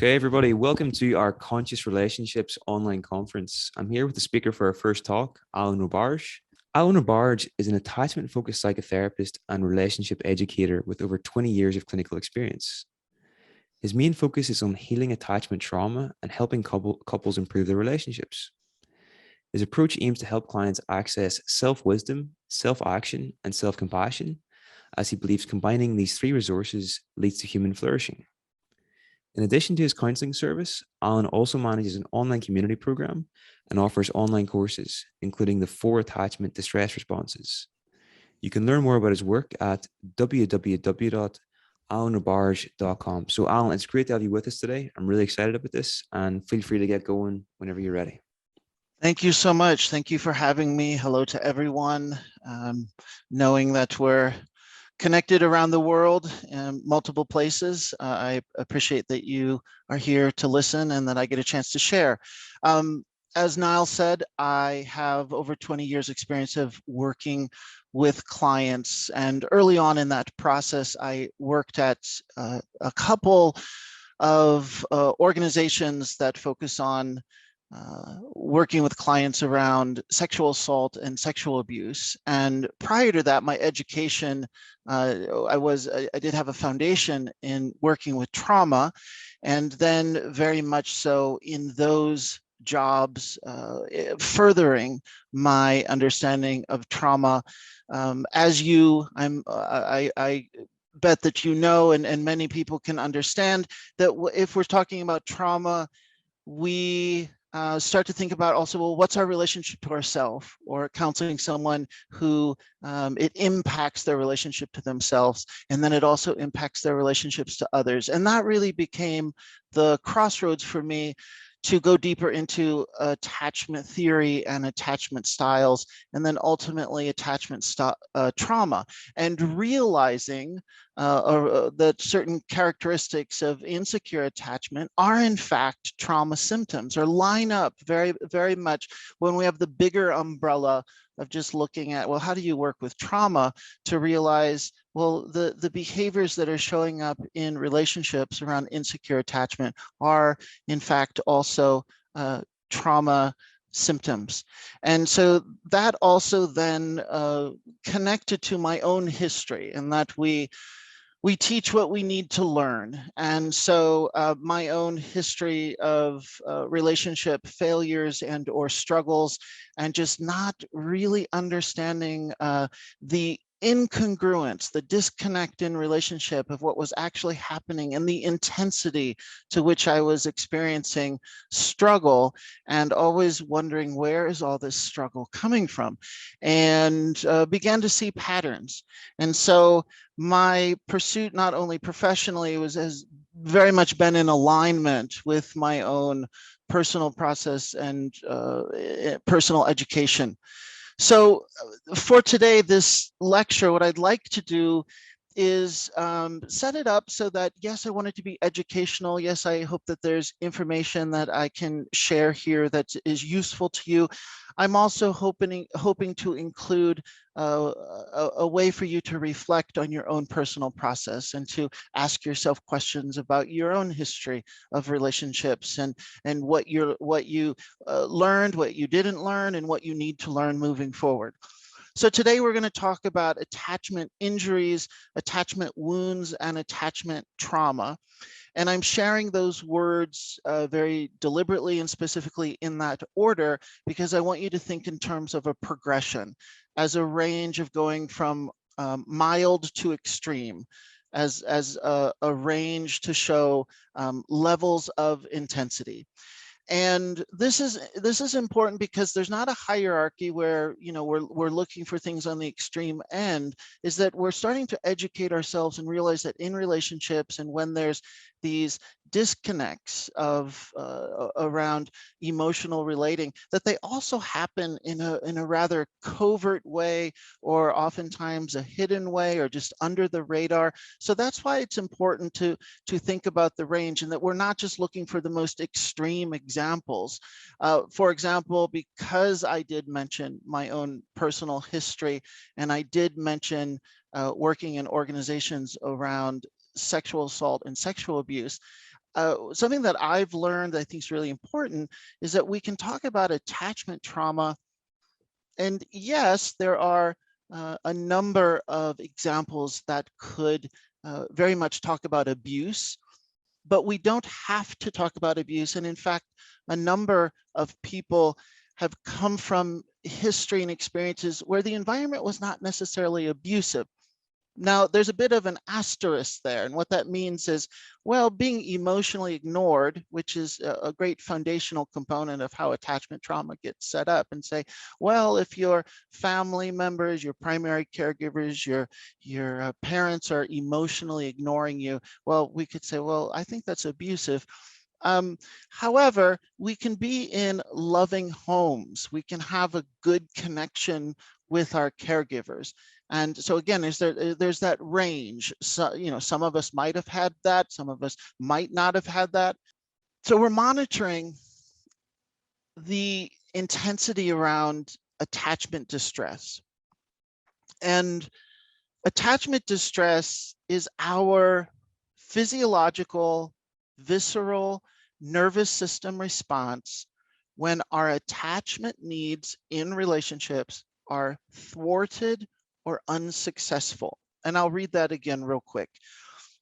Okay, everybody, welcome to our Conscious Relationships online conference. I'm here with the speaker for our first talk, Alan Robarge. Alan Robarge is an attachment-focused psychotherapist and relationship educator with over 20 years of clinical experience. His main focus is on healing attachment trauma and helping couples improve their relationships. His approach aims to help clients access self-wisdom, self-action, and self-compassion, as he believes combining these three resources leads to human flourishing. In addition to his counseling service, Alan also manages an online community program and offers online courses, including the 4 attachment distress responses. You can learn more about his work at www.alanrobarge.com. So, Alan, it's great to have you with us today. I'm really excited about this, and feel free to get going whenever you're ready. Thank you so much. Thank you for having me. Hello to everyone. Knowing that we're connected around the world in multiple places, I appreciate that you are here to listen and that I get a chance to share. As Niall said, I have over 20 years experience of working with clients, and early on in that process, I worked at a couple of organizations that focus on working with clients around sexual assault and sexual abuse. And prior to that, my education, I did have a foundation in working with trauma, and then very much so in those jobs, furthering my understanding of trauma. I bet that you know, and many people can understand that if we're talking about trauma, we start to think about also, well, what's our relationship to ourselves, or counseling someone who it impacts their relationship to themselves, and then it also impacts their relationships to others. And that really became the crossroads for me to go deeper into attachment theory and attachment styles, and then ultimately attachment trauma, and realizing that certain characteristics of insecure attachment are in fact trauma symptoms, or line up very, very much when we have the bigger umbrella of just looking at, well, how do you work with trauma, to realize, well, the behaviors that are showing up in relationships around insecure attachment are in fact also trauma symptoms. And so that also then connected to my own history, and that we teach what we need to learn. And so my own history of relationship failures and or struggles, and just not really understanding the incongruence, the disconnect in relationship of what was actually happening, and the intensity to which I was experiencing struggle, and always wondering, where is all this struggle coming from? And began to see patterns. And so my pursuit, not only professionally, has very much been in alignment with my own personal process and personal education. So for today, this lecture, what I'd like to do is set it up so that, yes, I want it to be educational. Yes, I hope that there's information that I can share here that is useful to you. I'm also hoping to include a way for you to reflect on your own personal process, and to ask yourself questions about your own history of relationships, and what you learned, what you didn't learn, and what you need to learn moving forward. So today we're going to talk about attachment injuries, attachment wounds, and attachment trauma. And I'm sharing those words very deliberately and specifically in that order, because I want you to think in terms of a progression, as a range of going from mild to extreme, as a range to show levels of intensity. And this is important, because there's not a hierarchy where, you know, we're looking for things on the extreme end. Is that we're starting to educate ourselves and realize that in relationships, and when there's these disconnects of around emotional relating, that they also happen in a rather covert way, or oftentimes a hidden way, or just under the radar. So that's why it's important to think about the range, and that we're not just looking for the most extreme examples. For example, because I did mention my own personal history, and I did mention working in organizations around sexual assault and sexual abuse, something that I've learned that I think is really important is that we can talk about attachment trauma. And yes, there are a number of examples that could very much talk about abuse, but we don't have to talk about abuse. And in fact, a number of people have come from history and experiences where the environment was not necessarily abusive. Now, there's a bit of an asterisk there. And what that means is, well, being emotionally ignored, which is a great foundational component of how attachment trauma gets set up, and say, well, if your family members, your primary caregivers, your parents are emotionally ignoring you, well, we could say, well, I think that's abusive. However, we can be in loving homes. We can have a good connection with our caregivers. And so again, there's that range. So, some of us might have had that, some of us might not have had that. So we're monitoring the intensity around attachment distress. And attachment distress is our physiological, visceral, nervous system response when our attachment needs in relationships are thwarted or unsuccessful. And I'll read that again real quick.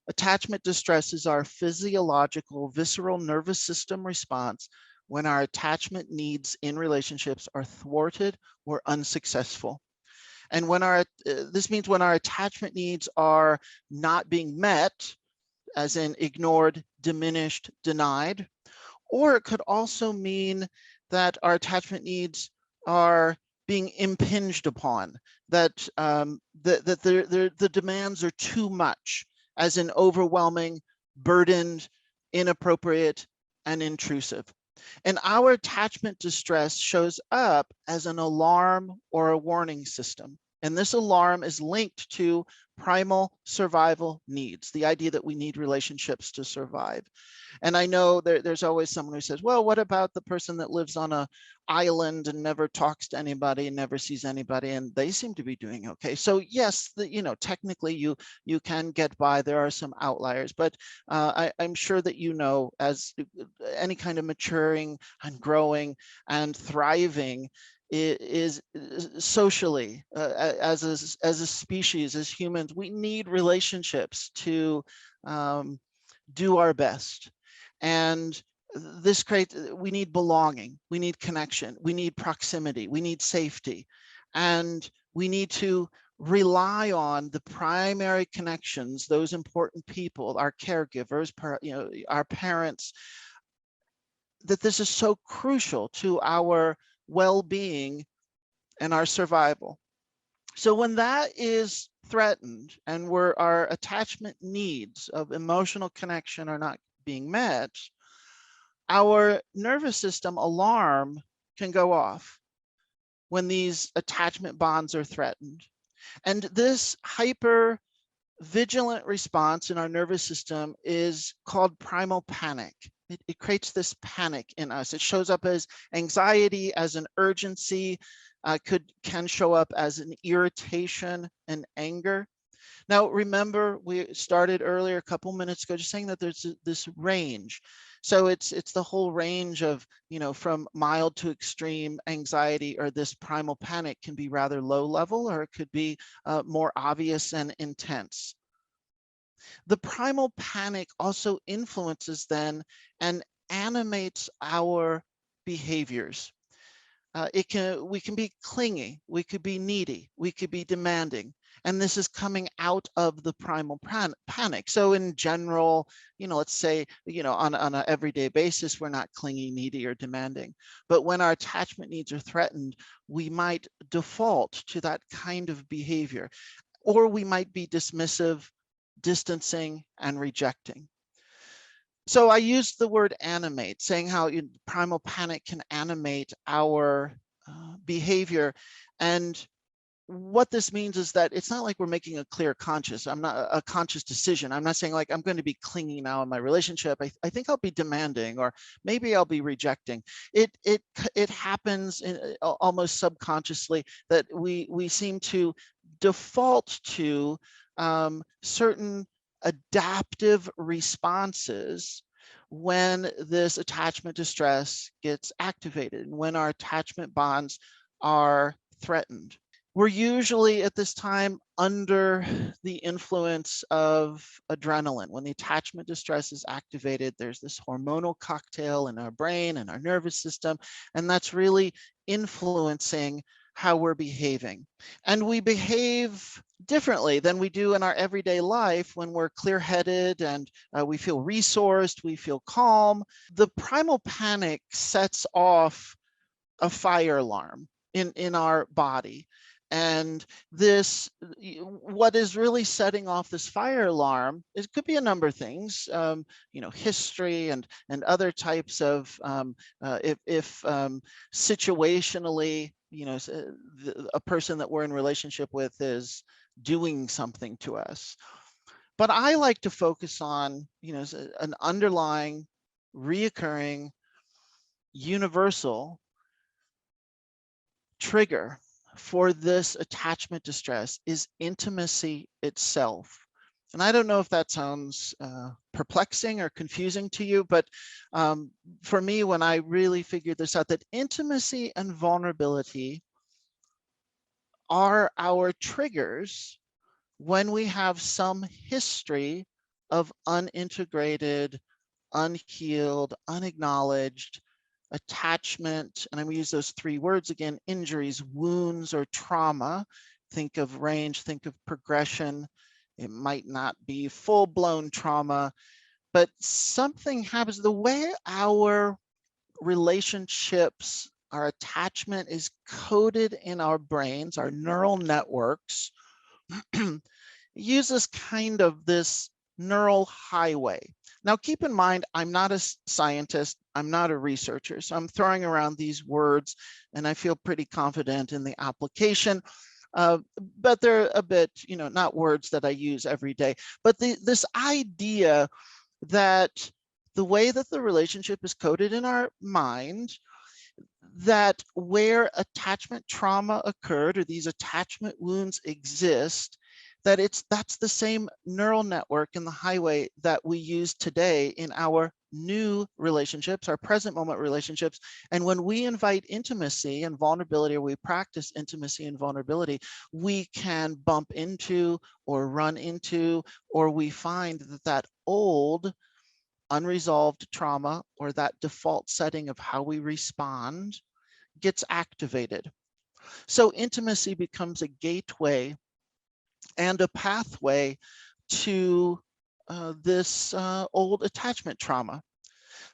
Attachment distress is our physiological, visceral nervous system response when our attachment needs in relationships are thwarted or unsuccessful. And when this means when our attachment needs are not being met, as in ignored, diminished, denied, or it could also mean that our attachment needs are being impinged upon, that the demands are too much, as in overwhelming, burdened, inappropriate, and intrusive. And our attachment distress shows up as an alarm or a warning system. And this alarm is linked to primal survival needs, the idea that we need relationships to survive. And I know there's always someone who says, well, what about the person that lives on an island and never talks to anybody and never sees anybody, and they seem to be doing okay? So yes, technically you can get by. There are some outliers, but I'm sure that as any kind of maturing and growing and thriving is socially, as a species, as humans, we need relationships to do our best. And we need belonging, we need connection, we need proximity, we need safety, and we need to rely on the primary connections, those important people, our caregivers, our parents, that this is so crucial to our well-being and our survival. So when that is threatened and where our attachment needs of emotional connection are not being met, our nervous system alarm can go off when these attachment bonds are threatened. And this hyper vigilant response in our nervous system is called primal panic. It creates this panic in us. It shows up as anxiety, as an urgency, can show up as an irritation and anger. Now, remember, we started earlier a couple minutes ago just saying that there's this range. So it's the whole range of, from mild to extreme anxiety, or this primal panic can be rather low level, or it could be more obvious and intense. The primal panic also influences then and animates our behaviors. We can be clingy, we could be needy, we could be demanding, and this is coming out of the primal panic. So in general, let's say, on an everyday basis, we're not clingy, needy, or demanding. But when our attachment needs are threatened, we might default to that kind of behavior, or we might be dismissive, distancing, and rejecting. So I used the word animate, saying how primal panic can animate our behavior. And what this means is that it's not like we're making a conscious decision. I'm not saying like, I'm going to be clingy now in my relationship. I think I'll be demanding, or maybe I'll be rejecting. It happens almost subconsciously that we seem to default to certain adaptive responses when this attachment distress gets activated and when our attachment bonds are threatened. We're usually at this time under the influence of adrenaline. When the attachment distress is activated, there's this hormonal cocktail in our brain and our nervous system, and that's really influencing how we're behaving. And we behave differently than we do in our everyday life when we're clear-headed and we feel resourced, we feel calm. The primal panic sets off a fire alarm in our body. And this, what is really setting off this fire alarm, it could be a number of things, history and other types of, if situationally, a person that we're in relationship with is doing something to us. But I like to focus on, an underlying, reoccurring, universal trigger for this attachment distress is intimacy itself. And I don't know if that sounds perplexing or confusing to you, but for me, when I really figured this out, that intimacy and vulnerability are our triggers when we have some history of unintegrated, unhealed, unacknowledged attachment, and I'm going to use those three words again: injuries, wounds, or trauma. Think of range, think of progression. It might not be full-blown trauma, but something happens. The way our relationships, our attachment is coded in our brains, our neural networks, uses kind of this neural highway. Now, keep in mind, I'm not a scientist, I'm not a researcher, so I'm throwing around these words and I feel pretty confident in the application, but they're a bit, not words that I use every day, but this idea that the way that the relationship is coded in our mind, that where attachment trauma occurred or these attachment wounds exist, that's the same neural network in the highway that we use today in our new relationships, our present moment relationships. And when we invite intimacy and vulnerability, or we practice intimacy and vulnerability, we can bump into or run into, or we find that old unresolved trauma or that default setting of how we respond gets activated. So intimacy becomes a gateway and a pathway to this old attachment trauma.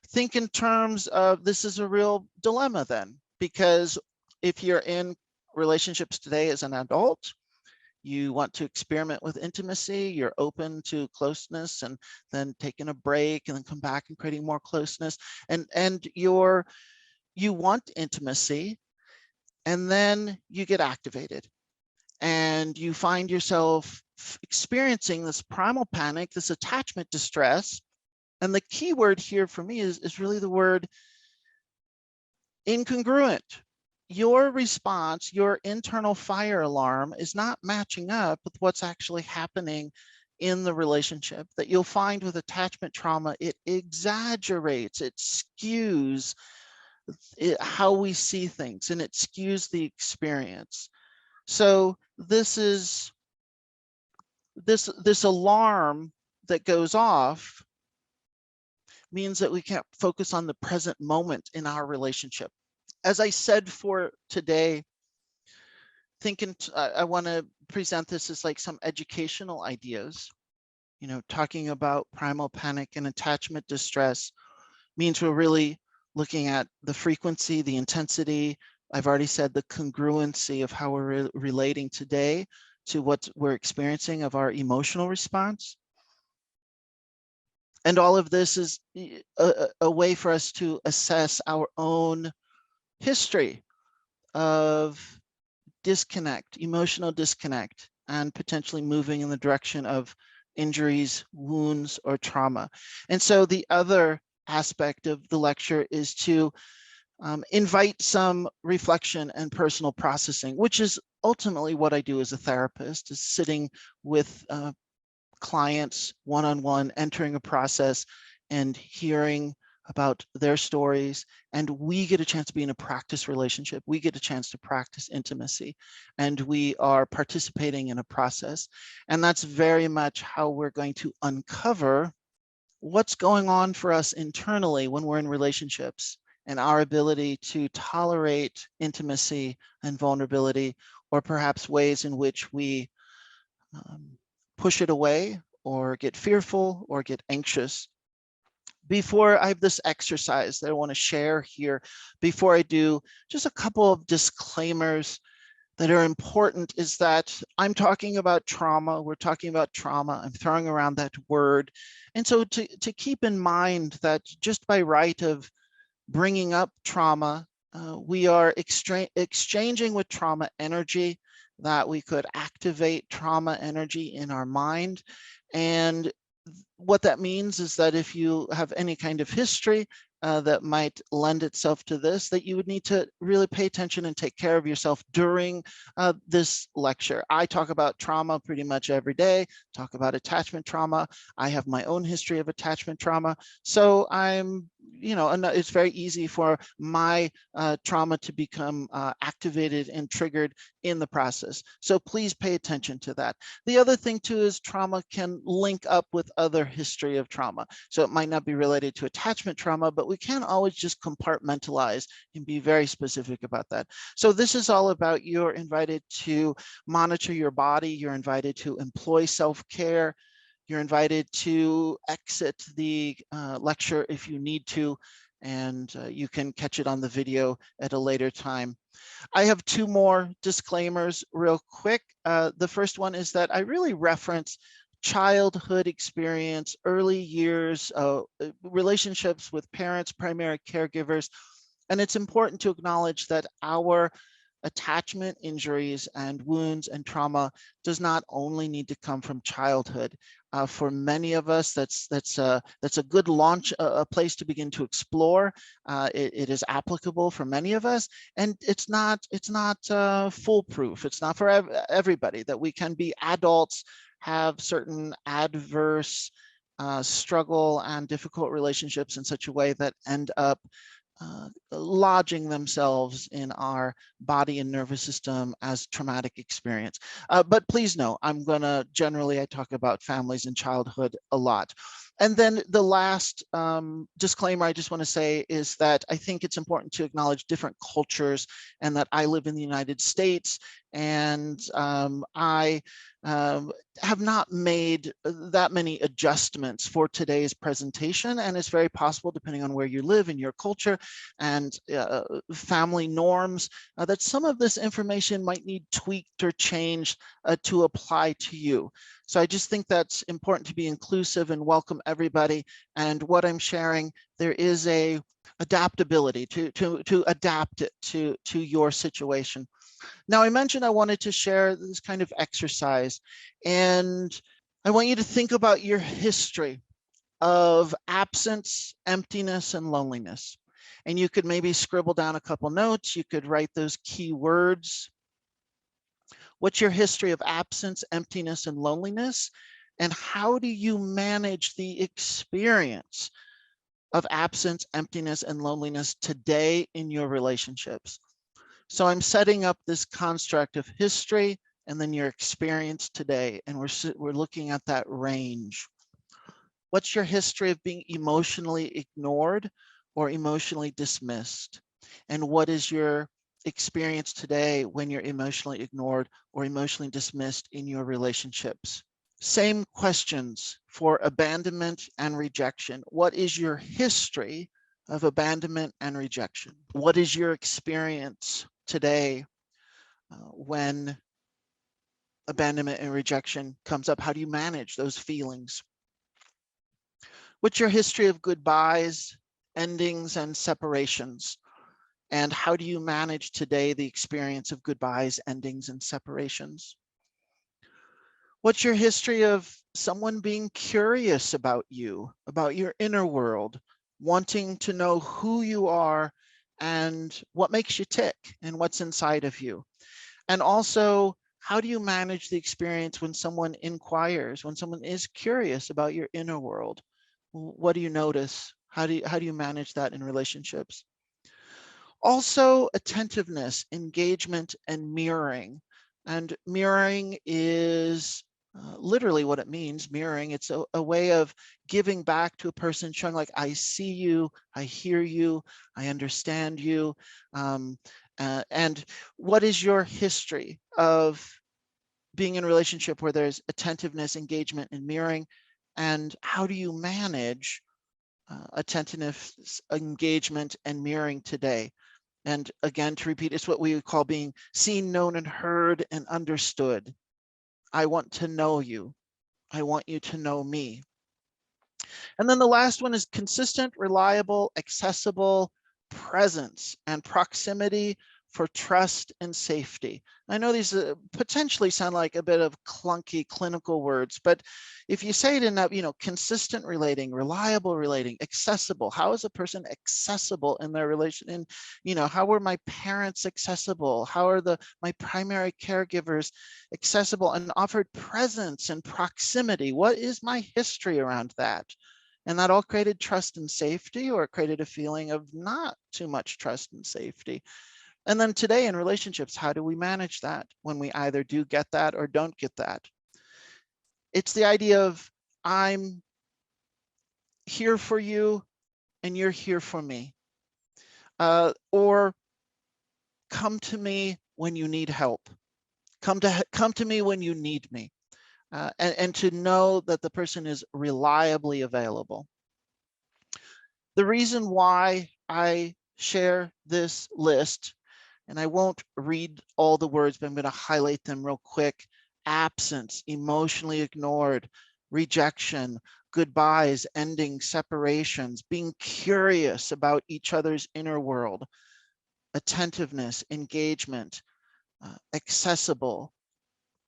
Think in terms of, this is a real dilemma then, because if you're in relationships today as an adult, you want to experiment with intimacy, you're open to closeness and then taking a break and then come back and creating more closeness, and you want intimacy, and then you get activated and you find yourself experiencing this primal panic, this attachment distress. And the key word here for me is really the word incongruent. Your response, your internal fire alarm is not matching up with what's actually happening in the relationship. That you'll find with attachment trauma, it exaggerates, it skews how we see things, and it skews the experience. So this alarm that goes off means that we can't focus on the present moment in our relationship. As I said for today, I want to present this as like some educational ideas. Talking about primal panic and attachment distress means we're really looking at the frequency, the intensity. I've already said the congruency of how we're relating today to what we're experiencing of our emotional response. And all of this is a way for us to assess our own history of disconnect, emotional disconnect, and potentially moving in the direction of injuries, wounds, or trauma. And so the other aspect of the lecture is to invite some reflection and personal processing, which is ultimately what I do as a therapist, is sitting with clients one-on-one, entering a process and hearing about their stories, and we get a chance to be in a practice relationship. We get a chance to practice intimacy, and we are participating in a process. And that's very much how we're going to uncover what's going on for us internally when we're in relationships, and our ability to tolerate intimacy and vulnerability, or perhaps ways in which we push it away or get fearful or get anxious. Before I have this exercise that I want to share here, before I do, just a couple of disclaimers that are important is that I'm talking about trauma. We're talking about trauma. I'm throwing around that word. And so to keep in mind that just by right of bringing up trauma, we are exchanging with trauma energy, that we could activate trauma energy in our mind. And what that means is that if you have any kind of history that might lend itself to this, that you would need to really pay attention and take care of yourself during this lecture. I talk about trauma pretty much every day, talk about attachment trauma. I have my own history of attachment trauma. So I'm, it's very easy for my trauma to become activated and triggered in the process. So please pay attention to that. The other thing too is trauma can link up with other history of trauma. So it might not be related to attachment trauma, but we can't always just compartmentalize and be very specific about that. So this is all about, you're invited to monitor your body. You're invited to employ self-care. You're invited to exit the lecture if you need to, and you can catch it on the video at a later time. I have two more disclaimers real quick. The first one is that I really reference childhood experience, early years, relationships with parents, primary caregivers. And it's important to acknowledge that our attachment injuries and wounds and trauma does not only need to come from childhood. For many of us, that's a good launch, a place to begin to explore. It is applicable for many of us, and it's not foolproof. It's not for everybody. That we can be adults, have certain adverse struggle and difficult relationships in such a way that end up lodging themselves in our body and nervous system as traumatic experience. But please know, I talk about families and childhood a lot. And then the last disclaimer I just want to say is that I think it's important to acknowledge different cultures, and that I live in the United States, and I have not made that many adjustments for today's presentation. And it's very possible, depending on where you live in your culture and family norms, that some of this information might need tweaked or changed to apply to you. So I just think that's important to be inclusive and welcome everybody. And what I'm sharing, there is a adaptability to adapt it to your situation. Now, I mentioned I wanted to share this kind of exercise, and I want you to think about your history of absence, emptiness, and loneliness. And you could maybe scribble down a couple notes. You could write those key words. What's your history of absence, emptiness, and loneliness? And how do you manage the experience of absence, emptiness, and loneliness today in your relationships? So I'm setting up this construct of history and then your experience today, and we're looking at that range. What's your history of being emotionally ignored or emotionally dismissed? And what is your experience today when you're emotionally ignored or emotionally dismissed in your relationships? Same questions for abandonment and rejection. What is your history of abandonment and rejection? What is your experience today when abandonment and rejection comes up? How do you manage those feelings? What's your history of goodbyes, endings, and separations? And how do you manage today the experience of goodbyes, endings, and separations? What's your history of someone being curious about you, about your inner world, wanting to know who you are and what makes you tick and what's inside of you? And also, how do you manage the experience when someone inquires, when someone is curious about your inner world? What do you notice? How do you manage that in relationships? Also, attentiveness, engagement, and mirroring. And mirroring is literally what it means, mirroring. It's a way of giving back to a person, showing like, I see you, I hear you, I understand you. And what is your history of being in a relationship where there's attentiveness, engagement, and mirroring? And how do you manage attentiveness, engagement, and mirroring today? And again, to repeat, it's what we would call being seen, known, and heard and understood. I want to know you. I want you to know me. And then the last one is consistent, reliable, accessible presence and proximity for trust and safety. I know these potentially sound like a bit of clunky clinical words, but if you say it enough, consistent relating, reliable relating, accessible. How is a person accessible in their relation? And, how were my parents accessible? How are my primary caregivers accessible and offered presence and proximity? What is my history around that? And that all created trust and safety, or it created a feeling of not too much trust and safety. And then today in relationships, how do we manage that when we either do get that or don't get that? It's the idea of I'm here for you and you're here for me. Or come to me when you need help. Come to me when you need me. And to know that the person is reliably available. The reason why I share this list, and I won't read all the words, but I'm going to highlight them real quick. Absence, emotionally ignored, rejection, goodbyes, endings, separations, being curious about each other's inner world, attentiveness, engagement, accessible,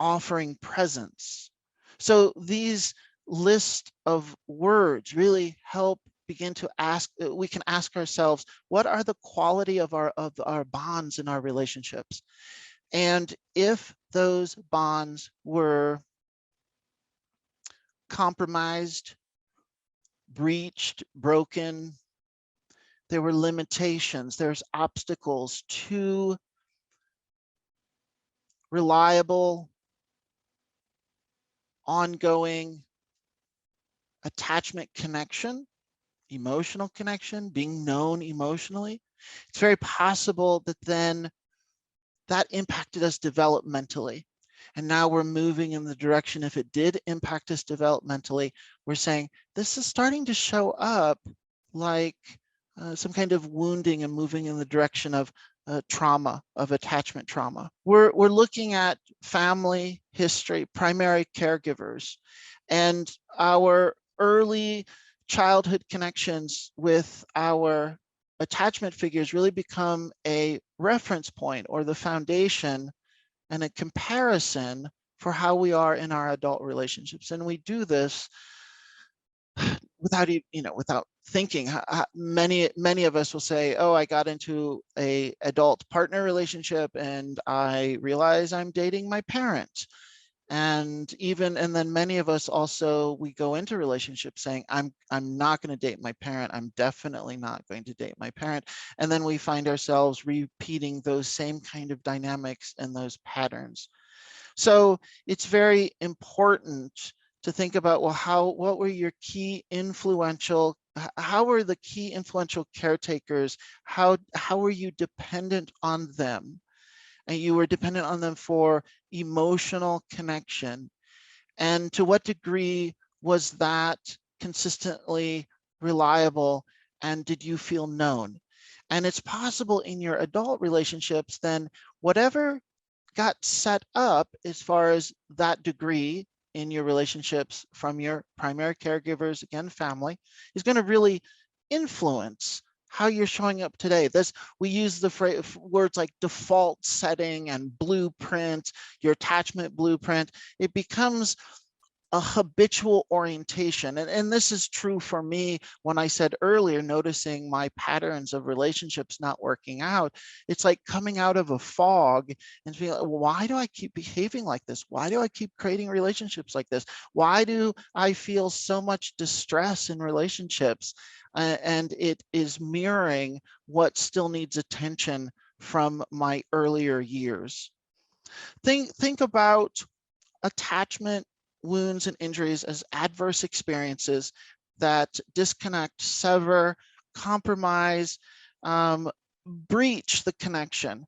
offering presence. So these list of words really help begin to ask, we can ask ourselves, what are the quality of our bonds in our relationships? And if those bonds were compromised, breached, broken, there were limitations, there's obstacles to reliable, ongoing attachment connection, emotional connection, being known emotionally, it's very possible that then that impacted us developmentally. And now we're moving in the direction, if it did impact us developmentally, we're saying this is starting to show up like some kind of wounding and moving in the direction of trauma, of attachment trauma. We're looking at family history, primary caregivers, and our early childhood connections with our attachment figures really become a reference point or the foundation and a comparison for how we are in our adult relationships. And we do this without thinking. Many of us will say, oh, I got into a adult partner relationship and I realize I'm dating my parent. And then many of us also, we go into relationships saying, I'm not going to date my parent. I'm definitely not going to date my parent. And then we find ourselves repeating those same kind of dynamics and those patterns. So it's very important to think about, well, what were your key influential, how were the key influential caretakers? How were you dependent on them? And you were dependent on them for emotional connection. And to what degree was that consistently reliable? And did you feel known? And it's possible in your adult relationships, then whatever got set up as far as that degree in your relationships from your primary caregivers, again, family, is going to really influence how you're showing up today. We use the words like default setting and blueprint, your attachment blueprint. It becomes a habitual orientation. And this is true for me when I said earlier, noticing my patterns of relationships not working out. It's like coming out of a fog and feeling, like, why do I keep behaving like this? Why do I keep creating relationships like this? Why do I feel so much distress in relationships? And it is mirroring what still needs attention from my earlier years. Think about attachment wounds and injuries as adverse experiences that disconnect, sever, compromise, breach the connection.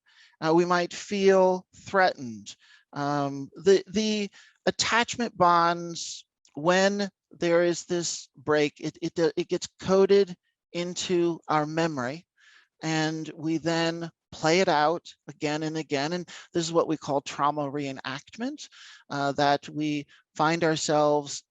We might feel threatened. The attachment bonds, when there is this break, it gets coded into our memory, and we then play it out again and again. And this is what we call trauma reenactment, that we find ourselves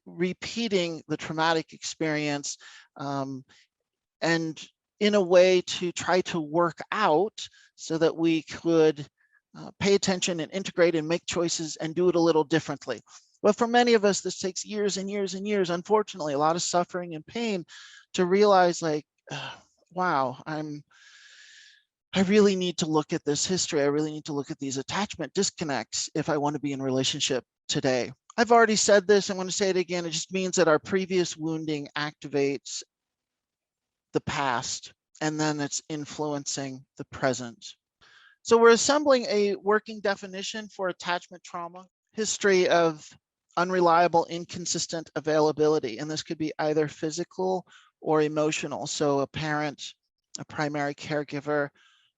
repeating the traumatic experience, and in a way to try to work out so that we could pay attention and integrate and make choices and do it a little differently. But for many of us, this takes years and years and years, unfortunately, a lot of suffering and pain to realize, like, wow, I really need to look at this history. I really need to look at these attachment disconnects if I want to be in a relationship today. I've already said this. I'm going to say it again. It just means that our previous wounding activates the past, and then it's influencing the present. So we're assembling a working definition for attachment trauma: history of unreliable, inconsistent availability. And this could be either physical or emotional. So a parent, a primary caregiver,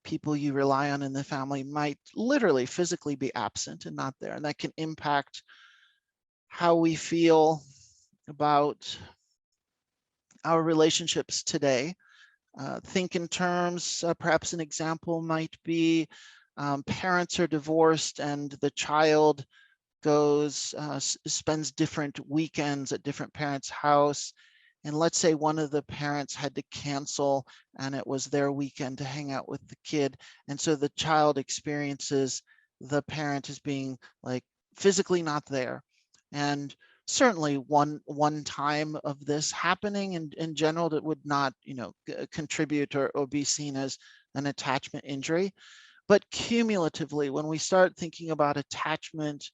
people you rely on in the family might literally physically be absent and not there. And that can impact how we feel about our relationships today. Think in terms, perhaps an example might be parents are divorced and the child goes, spends different weekends at different parents' house. And let's say one of the parents had to cancel and it was their weekend to hang out with the kid. And so the child experiences the parent as being like physically not there. And certainly one time of this happening in general, that would not, contribute or be seen as an attachment injury. But cumulatively, when we start thinking about attachment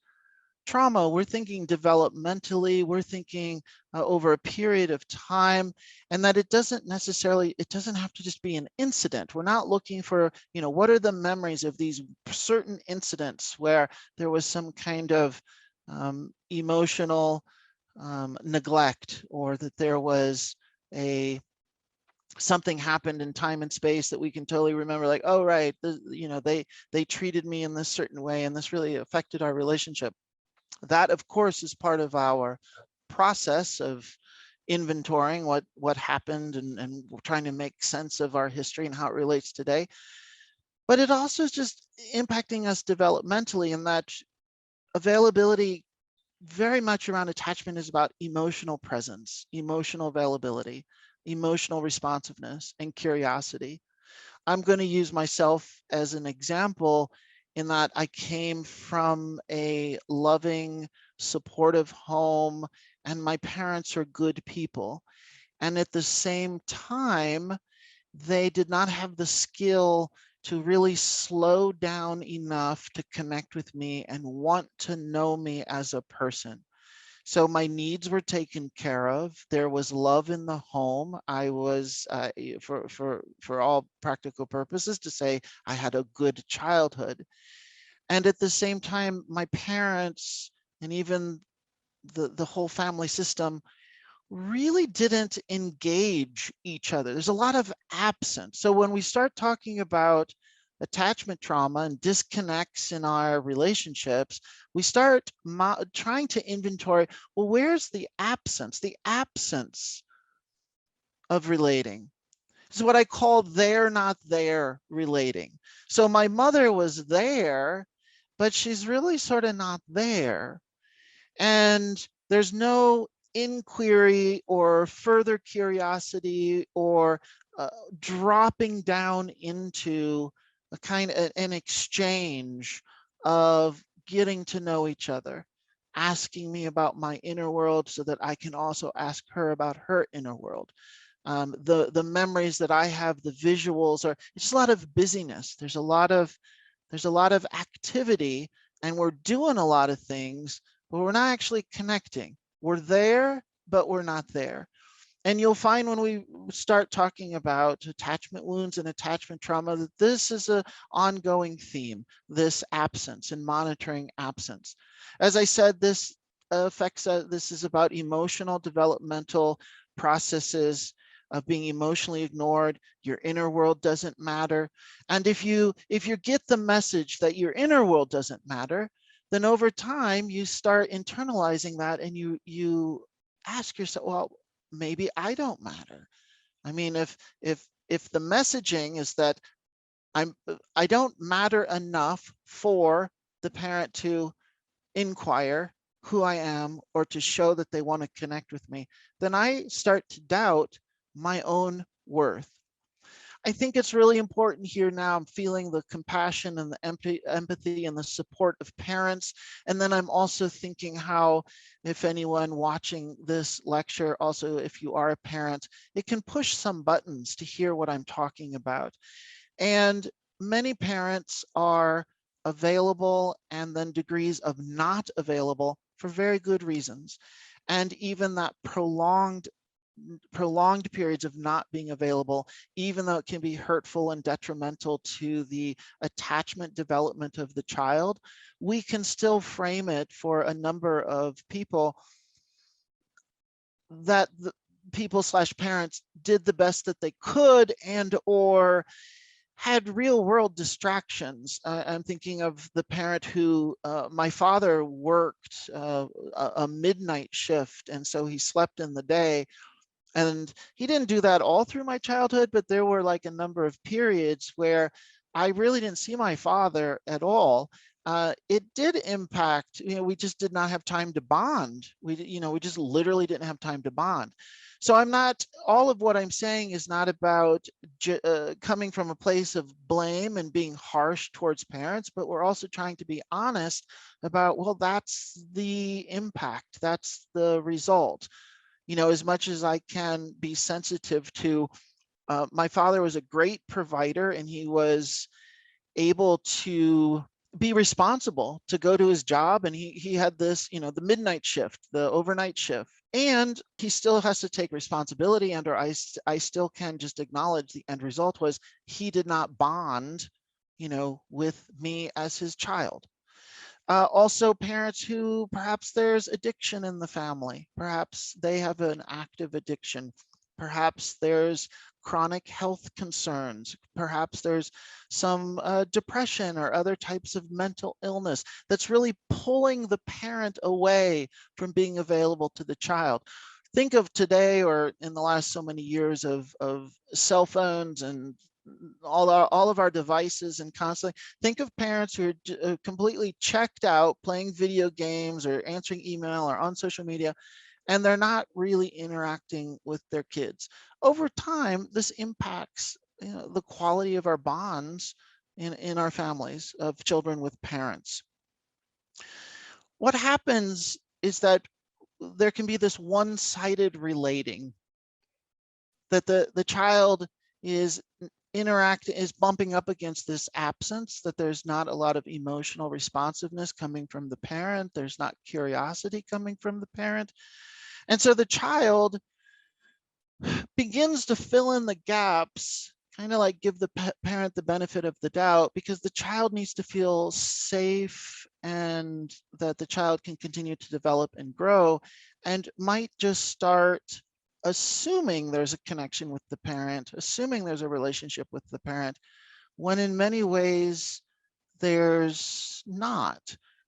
trauma, we're thinking developmentally, we're thinking over a period of time, and that it doesn't have to just be an incident. We're not looking for, what are the memories of these certain incidents where there was some kind of emotional neglect, or that there was something happened in time and space that we can totally remember, like, oh, right, they treated me in this certain way and this really affected our relationship. That, of course, is part of our process of inventorying what happened and trying to make sense of our history and how it relates today. But it also is just impacting us developmentally, in that availability very much around attachment is about emotional presence, emotional availability, emotional responsiveness, and curiosity. I'm going to use myself as an example, in that I came from a loving, supportive home, and my parents are good people. And at the same time, they did not have the skill to really slow down enough to connect with me and want to know me as a person. So my needs were taken care of. There was love in the home. I was, for all practical purposes, to say I had a good childhood. And at the same time, my parents and even the whole family system really didn't engage each other. There's a lot of absence. So when we start talking about attachment trauma and disconnects in our relationships, we start trying to inventory, well, where's the absence? The absence of relating. This is what I call there, not there relating. So my mother was there, but she's really sort of not there. And there's no inquiry or further curiosity or dropping down into an exchange of getting to know each other. asking me about my inner world so that I can also ask her about her inner world. The memories that I have, the visuals are, it's a lot of busyness. There's a lot of activity, and we're doing a lot of things, but we're not actually connecting. We're there, but we're not there. And you'll find when we start talking about attachment wounds and attachment trauma that this is an ongoing theme, this absence and monitoring absence. As I said, this affects, this is about emotional developmental processes of being emotionally ignored. Your inner world doesn't matter. And if you get the message that your inner world doesn't matter, then over time you start internalizing that, and you ask yourself, well, maybe I don't matter. I mean, if the messaging is that I don't matter enough for the parent to inquire who I am or to show that they want to connect with me, then I start to doubt my own worth. I think it's really important here now. I'm feeling the compassion and the empathy and the support of parents. And then I'm also thinking how, if anyone watching this lecture, also if you are a parent, it can push some buttons to hear what I'm talking about. And many parents are available and then degrees of not available for very good reasons. And even that prolonged periods of not being available, even though it can be hurtful and detrimental to the attachment development of the child, we can still frame it for a number of people that the people slash parents did the best that they could and or had real world distractions. I'm thinking of the parent who, my father worked a midnight shift, and so he slept in the day. And he didn't do that all through my childhood, but there were like a number of periods where I really didn't see my father at all. It did impact, we just did not have time to bond. We just literally didn't have time to bond. So all of what I'm saying is not about coming from a place of blame and being harsh towards parents, but we're also trying to be honest about, well, that's the impact, that's the result. As much as I can be sensitive to, my father was a great provider, and he was able to be responsible to go to his job. And he had this, the midnight shift, the overnight shift, and he still has to take responsibility, and or I still can just acknowledge the end result was he did not bond, with me as his child. Also, parents who perhaps there's addiction in the family, perhaps they have an active addiction, perhaps there's chronic health concerns, perhaps there's some depression or other types of mental illness that's really pulling the parent away from being available to the child. Think of today, or in the last so many years of cell phones and all of our devices, and constantly think of parents who are completely checked out playing video games or answering email or on social media, and they're not really interacting with their kids. Over time, this impacts the quality of our bonds in our families of children with parents. What happens is that there can be this one-sided relating, that the child is bumping up against this absence, that there's not a lot of emotional responsiveness coming from the parent, there's not curiosity coming from the parent. And so the child begins to fill in the gaps, kind of like give the parent the benefit of the doubt, because the child needs to feel safe and that the child can continue to develop and grow, and might just start assuming there's a connection with the parent, assuming there's a relationship with the parent, when in many ways there's not.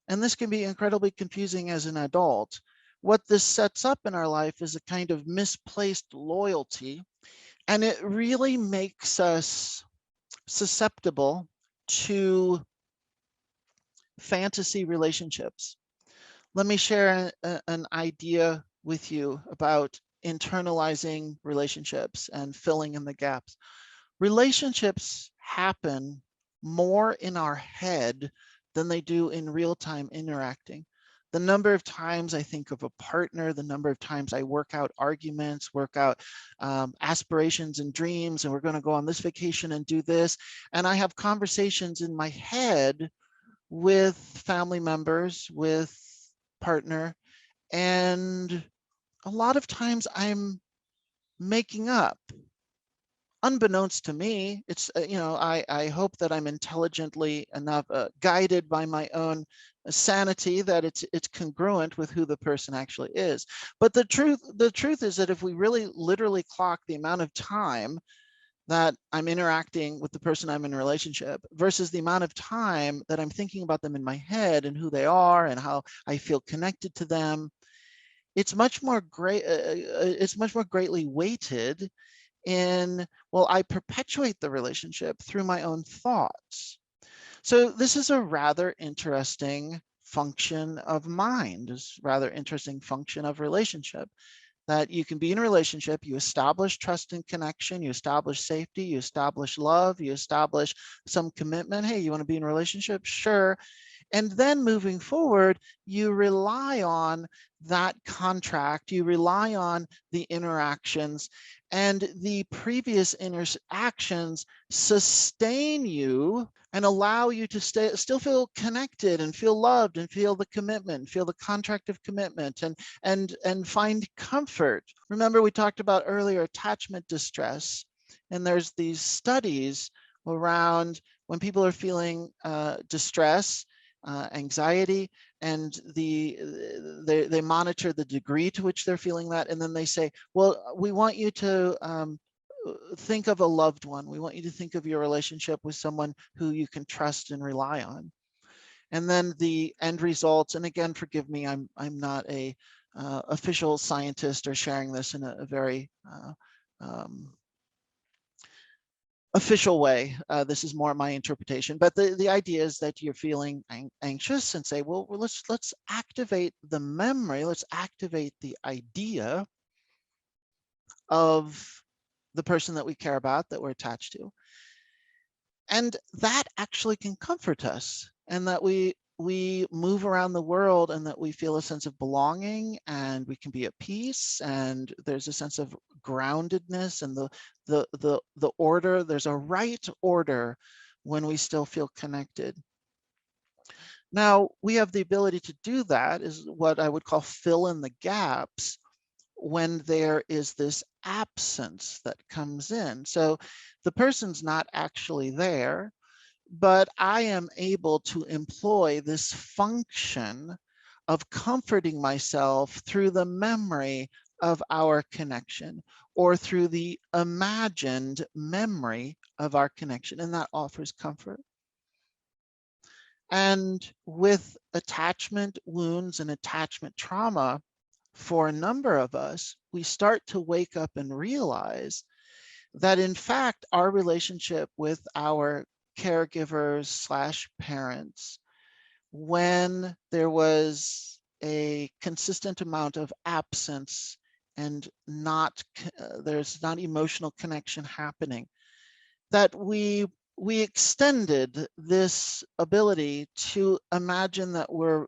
And this can be incredibly confusing as an adult. What this sets up in our life is a kind of misplaced loyalty, and it really makes us susceptible to fantasy relationships. Let me share an idea with you about internalizing relationships and filling in the gaps. Relationships happen more in our head than they do in real time interacting. The number of times I think of a partner, the number of times I work out arguments, work out aspirations and dreams, and we're going to go on this vacation and do this. And I have conversations in my head with family members, with partner, and a lot of times I'm making up. Unbeknownst to me, it's, I hope that I'm intelligently enough guided by my own sanity that it's congruent with who the person actually is. But the truth is that if we really literally clock the amount of time that I'm interacting with the person I'm in a relationship versus the amount of time that I'm thinking about them in my head and who they are and how I feel connected to them, it's much more greatly weighted in, well, I perpetuate the relationship through my own thoughts. So this is a rather interesting function of mind, is rather interesting function of relationship, that you can be in a relationship, you establish trust and connection, you establish safety, you establish love, you establish some commitment. Hey, you want to be in a relationship? Sure. And then moving forward, you rely on that contract, you rely on the interactions, and the previous interactions sustain you and allow you to still feel connected and feel loved and feel the commitment, feel the contract of commitment, and find comfort. Remember, we talked about earlier attachment distress, and there's these studies around when people are feeling distress, anxiety, and they monitor the degree to which they're feeling that, and then they say, well, we want you to think of a loved one. We want you to think of your relationship with someone who you can trust and rely on. And then the end results, and again, forgive me, I'm not a official scientist or sharing this in a very official way. This is more my interpretation, but the idea is that you're feeling anxious and say, well, let's activate the memory, let's activate the idea of the person that we care about, that we're attached to. And that actually can comfort us, and that we move around the world and that we feel a sense of belonging and we can be at peace, and there's a sense of groundedness and the order. There's a right order when we still feel connected. Now, we have the ability to do that, is what I would call fill in the gaps, when there is this absence that comes in. So the person's not actually there, but I am able to employ this function of comforting myself through the memory of our connection, or through the imagined memory of our connection, and that offers comfort. And with attachment wounds and attachment trauma, for a number of us, we start to wake up and realize that in fact, our relationship with our caregivers slash parents, when there was a consistent amount of absence and there's not emotional connection happening, that we extended this ability to imagine that we're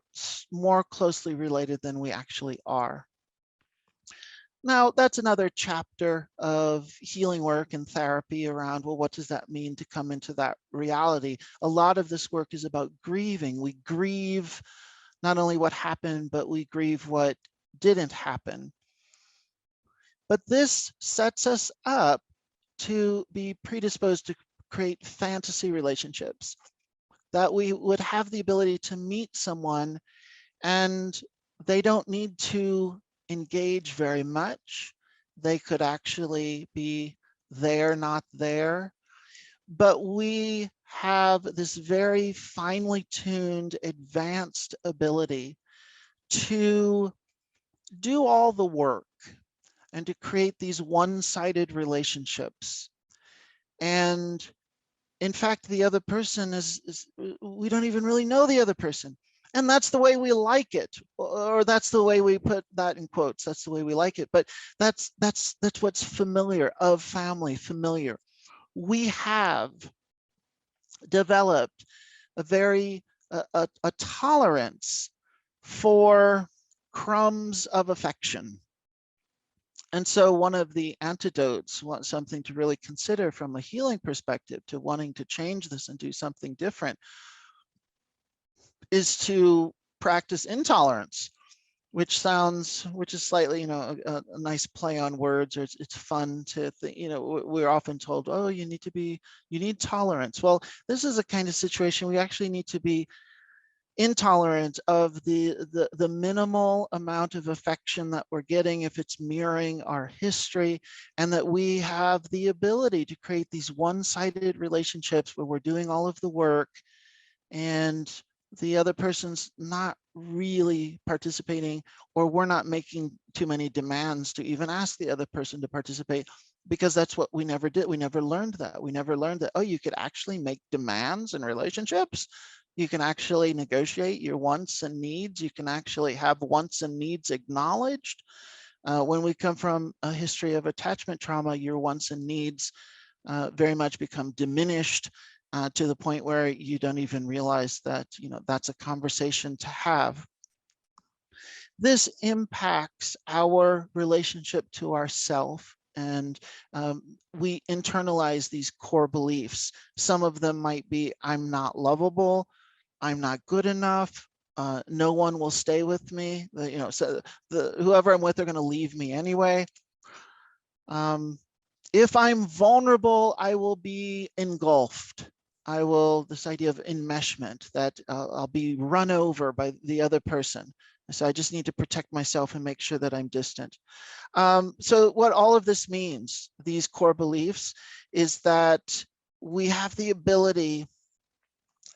more closely related than we actually are. Now, that's another chapter of healing work and therapy around, well, what does that mean to come into that reality? A lot of this work is about grieving. We grieve not only what happened, but we grieve what didn't happen. But this sets us up to be predisposed to create fantasy relationships, that we would have the ability to meet someone and they don't need to engage very much. They could actually be there, not there. But we have this very finely tuned, advanced ability to do all the work and to create these one-sided relationships. And in fact, the other person is we don't even really know the other person. And that's the way we like it, or that's the way we put that in quotes. That's the way we like it. But that's what's familiar of family, familiar. We have developed a very a tolerance for crumbs of affection. And so one of the antidotes, something to really consider from a healing perspective to wanting to change this and do something different, is to practice intolerance, which is slightly, a nice play on words, or it's fun to think, we're often told, oh, you need tolerance. Well, this is a kind of situation we actually need to be intolerant of the minimal amount of affection that we're getting if it's mirroring our history, and that we have the ability to create these one-sided relationships where we're doing all of the work and the other person's not really participating, or we're not making too many demands to even ask the other person to participate, because that's what we never did. We never learned that. We never learned that, oh, you could actually make demands in relationships. You can actually negotiate your wants and needs. You can actually have wants and needs acknowledged. When we come from a history of attachment trauma, your wants and needs very much become diminished to the point where you don't even realize that, that's a conversation to have. This impacts our relationship to ourself, and we internalize these core beliefs. Some of them might be, I'm not lovable, I'm not good enough, no one will stay with me, so whoever I'm with are going to leave me anyway. If I'm vulnerable, I will be engulfed. This idea of enmeshment, that I'll be run over by the other person. So I just need to protect myself and make sure that I'm distant. So what all of this means, these core beliefs, is that we have the ability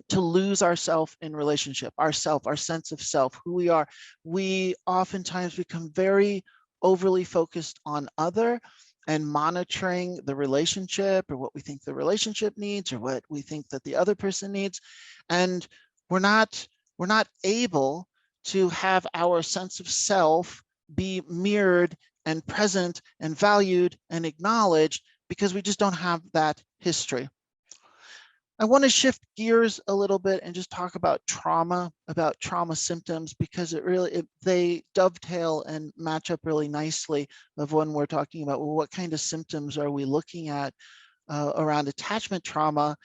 to lose ourself in relationship, our sense of self, who we are. We oftentimes become very overly focused on other and monitoring the relationship, or what we think the relationship needs, or what we think that the other person needs. And we're not able to have our sense of self be mirrored and present and valued and acknowledged, because we just don't have that history. I want to shift gears a little bit and just talk about trauma symptoms, because they dovetail and match up really nicely of when we're talking about, well, what kind of symptoms are we looking at around attachment trauma,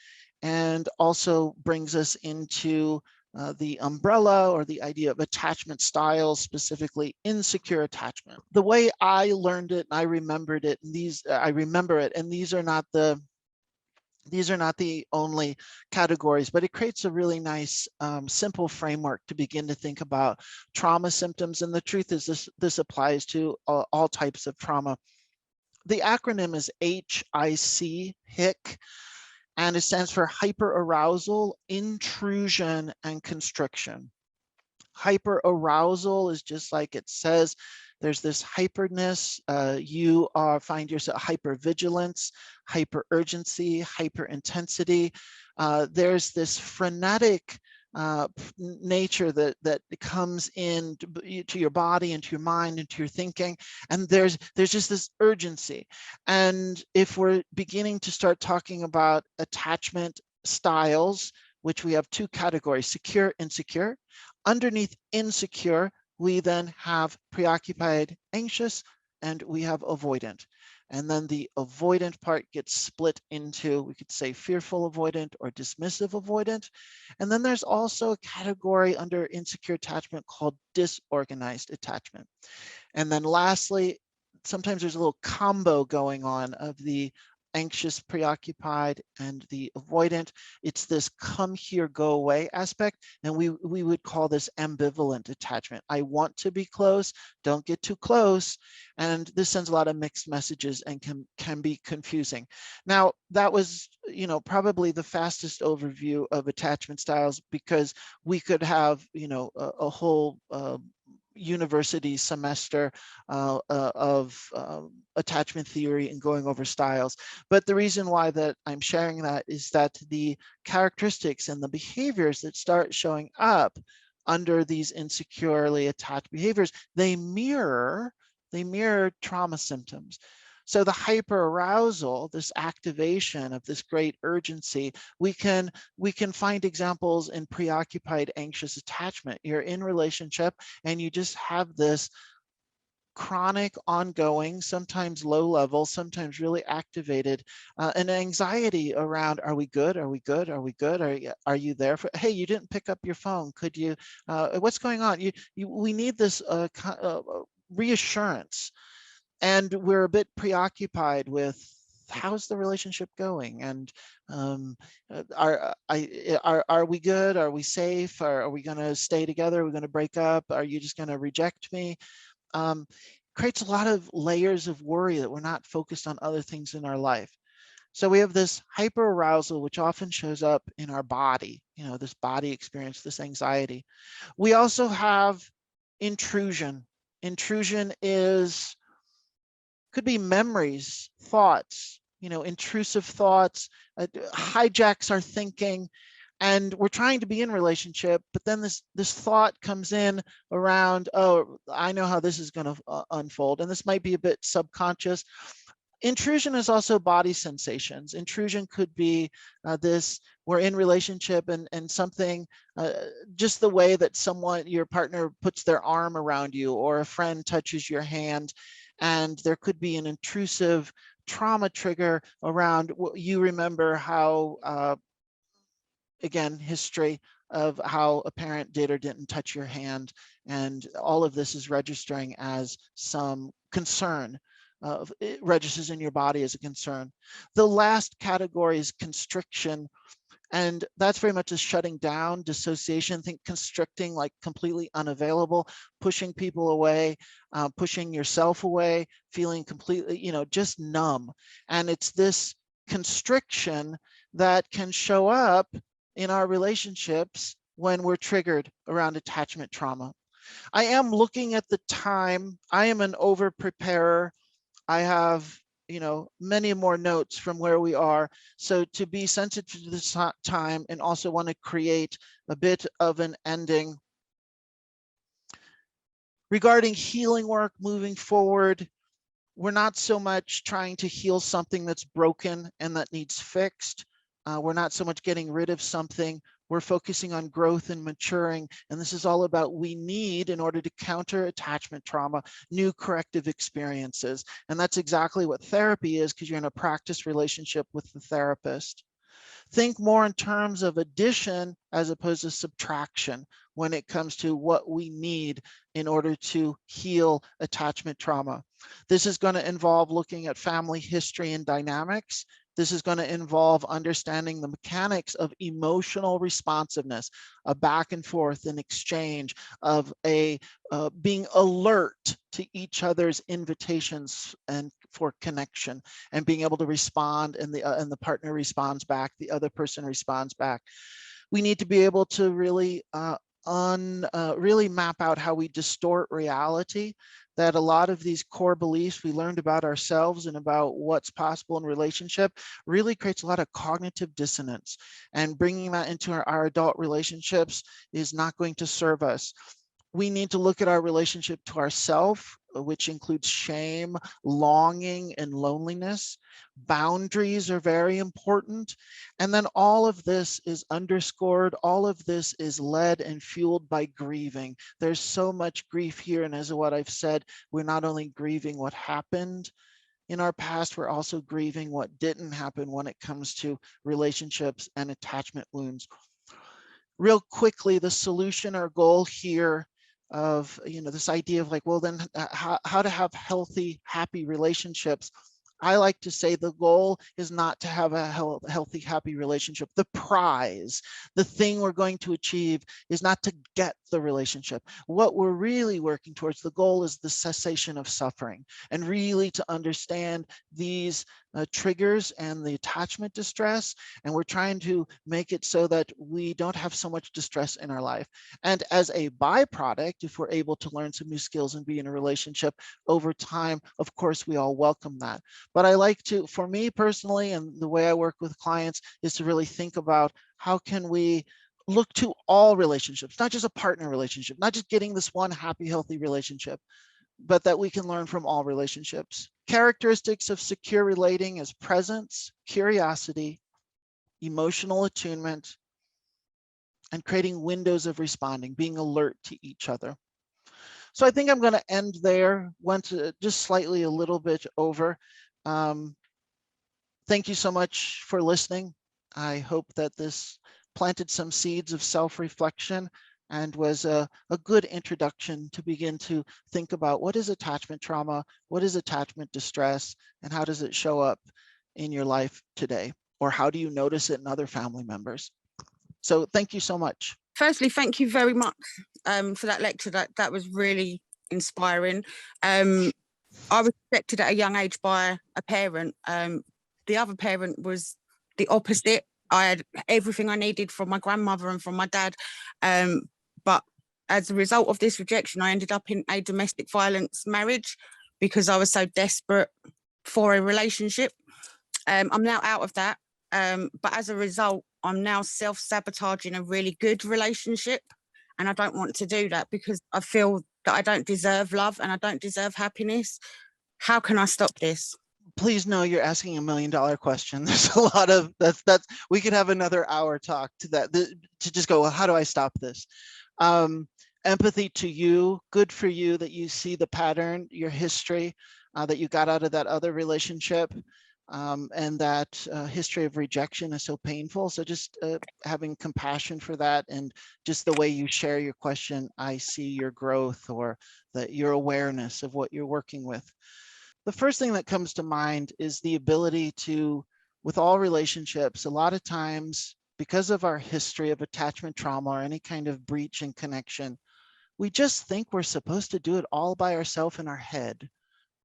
and also brings us into the umbrella or the idea of attachment styles, specifically insecure attachment. The way I learned it, and I remembered it, and I remember it, and these are not the only categories, but it creates a really nice, simple framework to begin to think about trauma symptoms. And the truth is, this applies to all types of trauma. The acronym is HIC, and it stands for hyper-arousal, intrusion, and constriction. Hyper-arousal is just like it says. There's this hyperness. You find yourself hyper-vigilance, hyper-urgency, hyper-intensity. There's this frenetic nature that comes in to your body, into your mind, into your thinking, and there's just this urgency. And if we're beginning to start talking about attachment styles, which we have two categories, secure, insecure. Underneath insecure, we then have preoccupied, anxious, and we have avoidant. And then the avoidant part gets split into, we could say, fearful avoidant or dismissive avoidant. And then there's also a category under insecure attachment called disorganized attachment. And then lastly, sometimes there's a little combo going on of the anxious, preoccupied, and the avoidant. It's this come here, go away aspect. And we would call this ambivalent attachment. I want to be close, don't get too close. And this sends a lot of mixed messages and can be confusing. Now, that was, probably the fastest overview of attachment styles, because we could have, a whole university semester of attachment theory and going over styles. But the reason why that I'm sharing that is that the characteristics and the behaviors that start showing up under these insecurely attached behaviors, they mirror trauma symptoms. So the hyper-arousal, this activation of this great urgency, we can find examples in preoccupied anxious attachment. You're in relationship and you just have this chronic, ongoing, sometimes low level, sometimes really activated, an anxiety around, are we good? Are we good? Are we good? Are you there for, hey, you didn't pick up your phone. Could you, what's going on? We need this reassurance. And we're a bit preoccupied with how's the relationship going, and are we good? Are we safe? Are we going to stay together? Are we going to break up? Are you just going to reject me? um, Creates a lot of layers of worry that we're not focused on other things in our life. So we have this hyper-arousal, which often shows up in our body, this body experience, this anxiety. We also have intrusion. Intrusion could be memories, thoughts, intrusive thoughts, hijacks our thinking, and we're trying to be in relationship, but then this thought comes in around, oh, I know how this is going to unfold, and this might be a bit subconscious. Intrusion is also body sensations. Intrusion could be this, we're in relationship and something, just the way that your partner puts their arm around you, or a friend touches your hand, and there could be an intrusive trauma trigger around, you remember how, again, history of how a parent did or didn't touch your hand. And all of this is registering as some concern. It registers in your body as a concern. The last category is constriction. And that's very much a shutting down, dissociation. Think constricting, like completely unavailable, pushing people away, pushing yourself away, feeling completely, just numb. And it's this constriction that can show up in our relationships when we're triggered around attachment trauma. I am looking at the time. I am an over preparer. I have, many more notes from where we are. So to be sensitive to this time and also want to create a bit of an ending. Regarding healing work moving forward, we're not so much trying to heal something that's broken and that needs fixed. We're not so much getting rid of something. We're focusing on growth and maturing. And this is all about, we need, in order to counter attachment trauma, new corrective experiences. And that's exactly what therapy is, because you're in a practice relationship with the therapist. Think more in terms of addition as opposed to subtraction when it comes to what we need in order to heal attachment trauma. This is going to involve looking at family history and dynamics. This is going to involve understanding the mechanics of emotional responsiveness, a back and forth and exchange of being alert to each other's invitations and for connection, and being able to respond, and the partner responds back, the other person responds back. We need to be able to really really map out how we distort reality, that a lot of these core beliefs we learned about ourselves and about what's possible in relationship really creates a lot of cognitive dissonance, and bringing that into our adult relationships is not going to serve us. We need to look at our relationship to ourself, which includes shame, longing, and loneliness. Boundaries are very important. And then all of this is underscored. All of this is led and fueled by grieving. There's so much grief here. And as what I've said, we're not only grieving what happened in our past, we're also grieving what didn't happen when it comes to relationships and attachment wounds. Real quickly, the solution or goal here of, this idea of like, well, then how to have healthy, happy relationships. I like to say the goal is not to have a healthy, happy relationship. The prize, the thing we're going to achieve, is not to get the relationship. What we're really working towards, the goal is the cessation of suffering, and really to understand these triggers and the attachment distress. And we're trying to make it so that we don't have so much distress in our life. And as a byproduct, if we're able to learn some new skills and be in a relationship over time, of course, we all welcome that. But I like to, for me personally, and the way I work with clients, is to really think about how can we look to all relationships, not just a partner relationship, not just getting this one happy, healthy relationship, but that we can learn from all relationships. Characteristics of secure relating is presence, curiosity, emotional attunement, and creating windows of responding, being alert to each other. So I think I'm going to end there, went just slightly a little bit over. Thank you so much for listening. I hope that this planted some seeds of self-reflection and was a good introduction to begin to think about what is attachment trauma, what is attachment distress, and how does it show up in your life today? Or how do you notice it in other family members? So thank you so much. Firstly, thank you very much for that lecture. That was really inspiring. I was rejected at a young age by a parent. The other parent was the opposite. I had everything I needed from my grandmother and from my dad. But as a result of this rejection, I ended up in a domestic violence marriage because I was so desperate for a relationship. I'm now out of that. But as a result, I'm now self-sabotaging a really good relationship. And I don't want to do that because I feel that I don't deserve love and I don't deserve happiness. How can I stop this? Please know you're asking $1 million question. There's a lot of that's we could have another hour talk to that to just go, well, how do I stop this? Empathy to you, good for you that you see the pattern, your history, that you got out of that other relationship, and that history of rejection is so painful. So just having compassion for that, and just the way you share your question, I see your growth or your awareness of what you're working with. The first thing that comes to mind is the ability to, with all relationships, a lot of times, because of our history of attachment trauma or any kind of breach in connection, we just think we're supposed to do it all by ourselves in our head,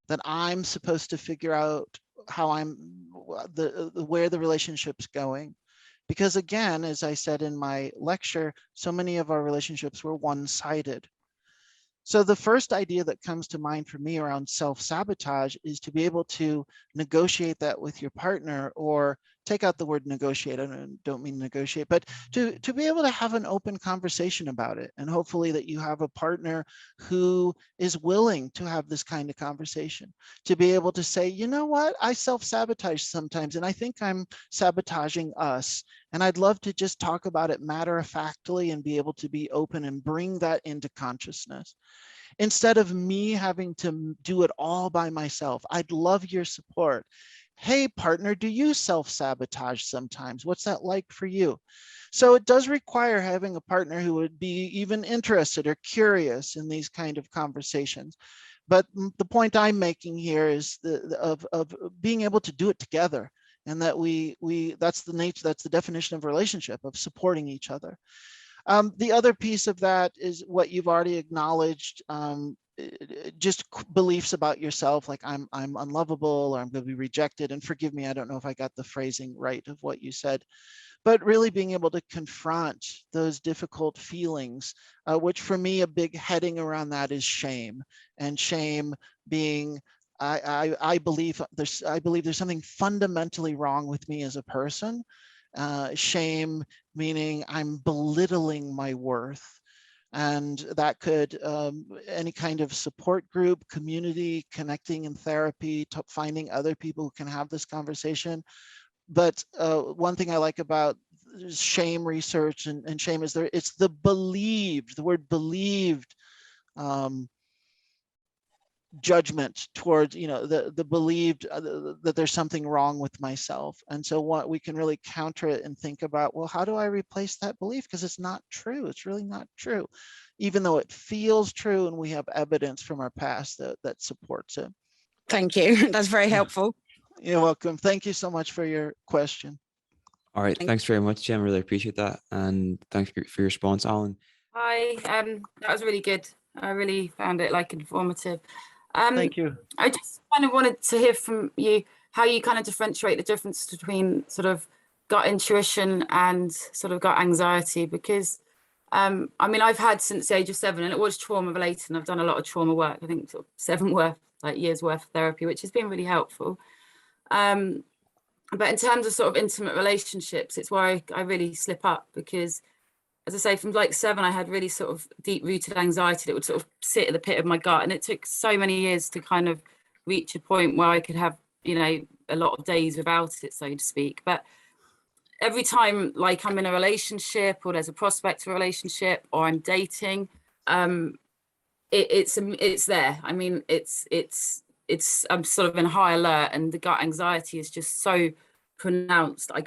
that I'm supposed to figure out how where the relationship's going. Because again, as I said in my lecture, so many of our relationships were one-sided. So the first idea that comes to mind for me around self-sabotage is to be able to negotiate that with your partner, or take out the word negotiate. I don't mean negotiate, but to be able to have an open conversation about it. And hopefully that you have a partner who is willing to have this kind of conversation, to be able to say, you know what, I self-sabotage sometimes, and I think I'm sabotaging us. And I'd love to just talk about it matter-of-factly and be able to be open and bring that into consciousness. Instead of me having to do it all by myself, I'd love your support. Hey, partner, do you self-sabotage sometimes? What's that like for you? So it does require having a partner who would be even interested or curious in these kind of conversations. But the point I'm making here is of being able to do it together. And that that's the nature, that's the definition of relationship, of supporting each other. The other piece of that is what you've already acknowledged, just beliefs about yourself, like I'm unlovable, or I'm going to be rejected. And forgive me, I don't know if I got the phrasing right of what you said, but really being able to confront those difficult feelings, which for me, a big heading around that is shame. And shame being, I believe there's something fundamentally wrong with me as a person. Shame meaning I'm belittling my worth. And that could, any kind of support group, community, connecting in therapy, finding other people who can have this conversation. But one thing I like about shame research and shame is it's the word believed judgment towards, the believed that there's something wrong with myself. And so what we can really counter it and think about, well, how do I replace that belief? Because it's not true. It's really not true, even though it feels true, and we have evidence from our past that supports it. Thank you. That's very helpful. You're welcome. Thank you so much for your question. All right. Thanks very much, Jem. Really appreciate that. And thanks for your response, Alan. Hi, that was really good. I really found it informative. Thank you. I just kind of wanted to hear from you how you kind of differentiate the difference between sort of gut intuition and sort of gut anxiety, because I mean, I've had since the age of 7, and it was trauma related, and I've done a lot of trauma work. I think sort of 7 years worth of therapy, which has been really helpful. But in terms of sort of intimate relationships, it's where I really slip up, because as I say, from like 7, I had really sort of deep rooted anxiety that would sort of sit at the pit of my gut. And it took so many years to kind of reach a point where I could have, you know, a lot of days without it, so to speak. But every time like I'm in a relationship or there's a prospect of a relationship or I'm dating, it's there. I mean, it's I'm sort of in high alert, and the gut anxiety is just so pronounced. I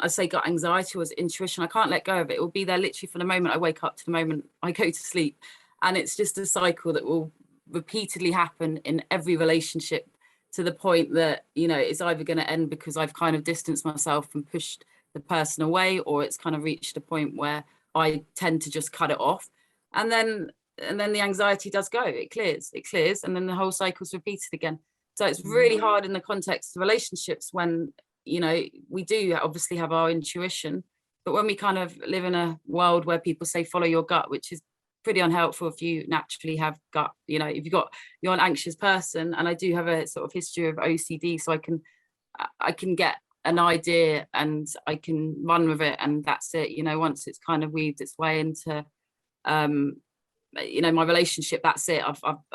say gut anxiety was intuition. I can't let go of it. It will be there literally from the moment I wake up to the moment I go to sleep. And it's just a cycle that will repeatedly happen in every relationship, to the point that, you know, it's either going to end because I've kind of distanced myself and pushed the person away, or it's kind of reached a point where I tend to just cut it off. And then the anxiety does go, it clears, and then the whole cycle's repeated again. So it's really hard in the context of relationships when, you know, we do obviously have our intuition, but when we kind of live in a world where people say follow your gut, which is pretty unhelpful if you naturally have gut, you know, if you're an anxious person, and I do have a sort of history of OCD, so I can get an idea and I can run with it, and that's it, you know. Once it's kind of weaved its way into you know, my relationship, that's it.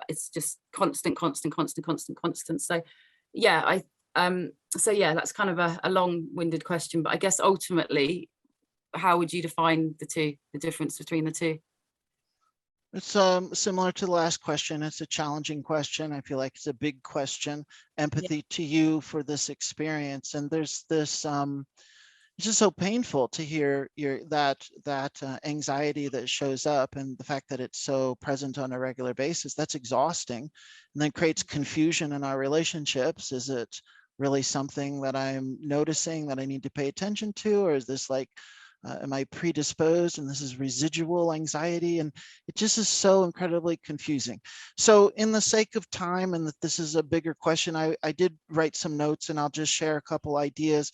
It's just constant. So yeah, so yeah, that's kind of a long-winded question, but I guess ultimately, how would you define the difference between the two? It's similar to the last question. It's a challenging question. I feel like it's a big question. Empathy to you for this experience. And there's this, it's just so painful to hear that anxiety that shows up, and the fact that it's so present on a regular basis. That's exhausting, and then creates confusion in our relationships. Is it really something that I'm noticing that I need to pay attention to, or is this like, am I predisposed and this is residual anxiety? And it just is so incredibly confusing. So in the sake of time, and that this is a bigger question, I did write some notes, and I'll just share a couple ideas.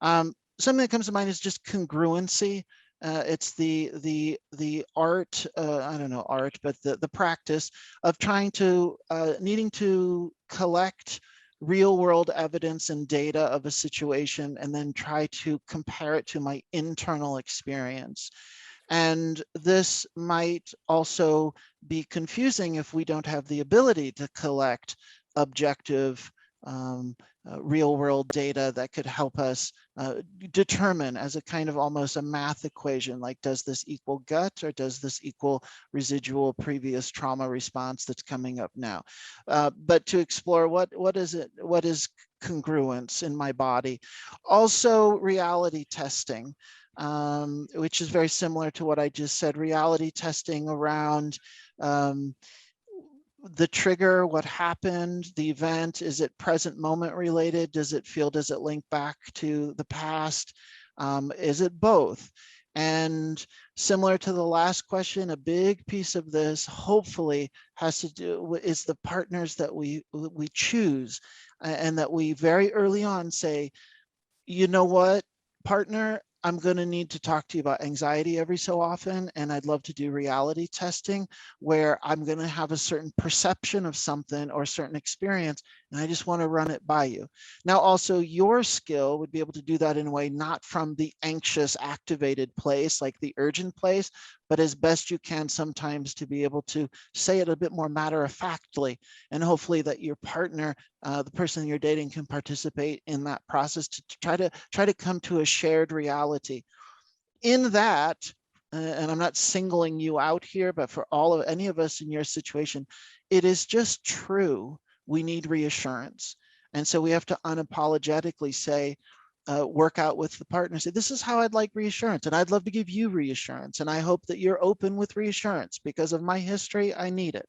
Something that comes to mind is just congruency. It's the art, I don't know art, but the practice of trying to, needing to collect real world evidence and data of a situation, and then try to compare it to my internal experience. And this might also be confusing if we don't have the ability to collect objective, real world data that could help us determine, as a kind of almost a math equation, like, does this equal gut, or does this equal residual previous trauma response that's coming up now? But to explore what is congruence in my body. Also reality testing, which is very similar to what I just said. Reality testing around the trigger, what happened, the event. Is it present moment related? Does it link back to the past? Is it both? And similar to the last question, a big piece of this hopefully has to do with is the partners that we choose, and that we very early on say, you know what, partner, I'm going to need to talk to you about anxiety every so often, and I'd love to do reality testing where I'm going to have a certain perception of something or certain experience, and I just want to run it by you. Now, also, your skill would be able to do that in a way not from the anxious, activated place, like the urgent place, but as best you can sometimes to be able to say it a bit more matter-of-factly, and hopefully that your partner, the person you're dating, can participate in that process to try to come to a shared reality. In that, and I'm not singling you out here, but for any of us in your situation, it is just true. We need reassurance. And so we have to unapologetically say, work out with the partner, say, this is how I'd like reassurance, and I'd love to give you reassurance. And I hope that you're open with reassurance because of my history, I need it.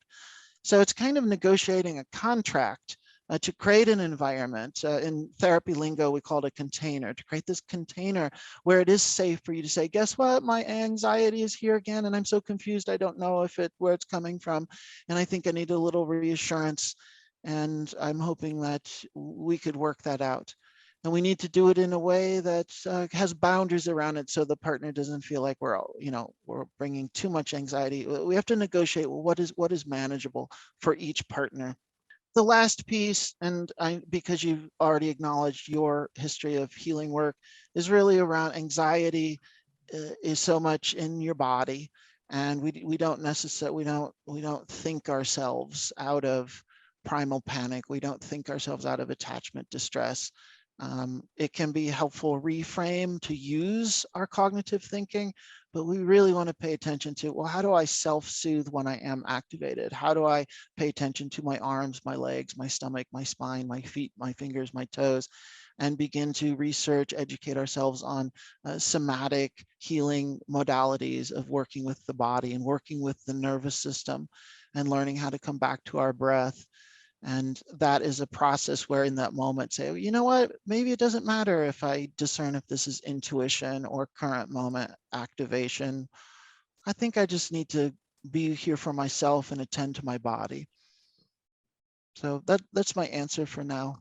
So it's kind of negotiating a contract to create an environment. In therapy lingo, we call it a container, to create this container where it is safe for you to say, guess what, my anxiety is here again, and I'm so confused, I don't know where it's coming from, and I think I need a little reassurance, and I'm hoping that we could work that out. And we need to do it in a way that has boundaries around it, so the partner doesn't feel like we're bringing too much anxiety. We have to negotiate what is manageable for each partner. The last piece, and because you've already acknowledged your history of healing work, is really around anxiety is so much in your body, and we don't necessarily we don't think ourselves out of primal panic. We don't think ourselves out of attachment distress. It can be helpful reframe to use our cognitive thinking, but we really want to pay attention to, well, how do I self-soothe when I am activated? How do I pay attention to my arms, my legs, my stomach, my spine, my feet, my fingers, my toes, and begin to research, educate ourselves on somatic healing modalities of working with the body and working with the nervous system and learning how to come back to our breath. And that is a process where in that moment say, well, you know what, maybe it doesn't matter if I discern if this is intuition or current moment activation. I think I just need to be here for myself and attend to my body. So that's my answer for now.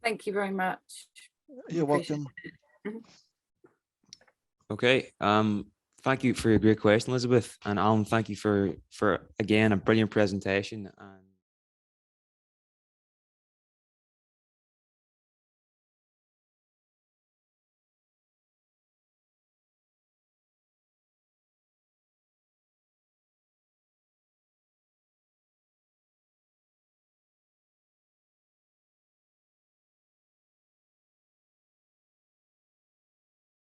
Thank you very much. You're welcome. Okay. Thank you for your great question, Elizabeth. And Alan, thank you for again, a brilliant presentation. And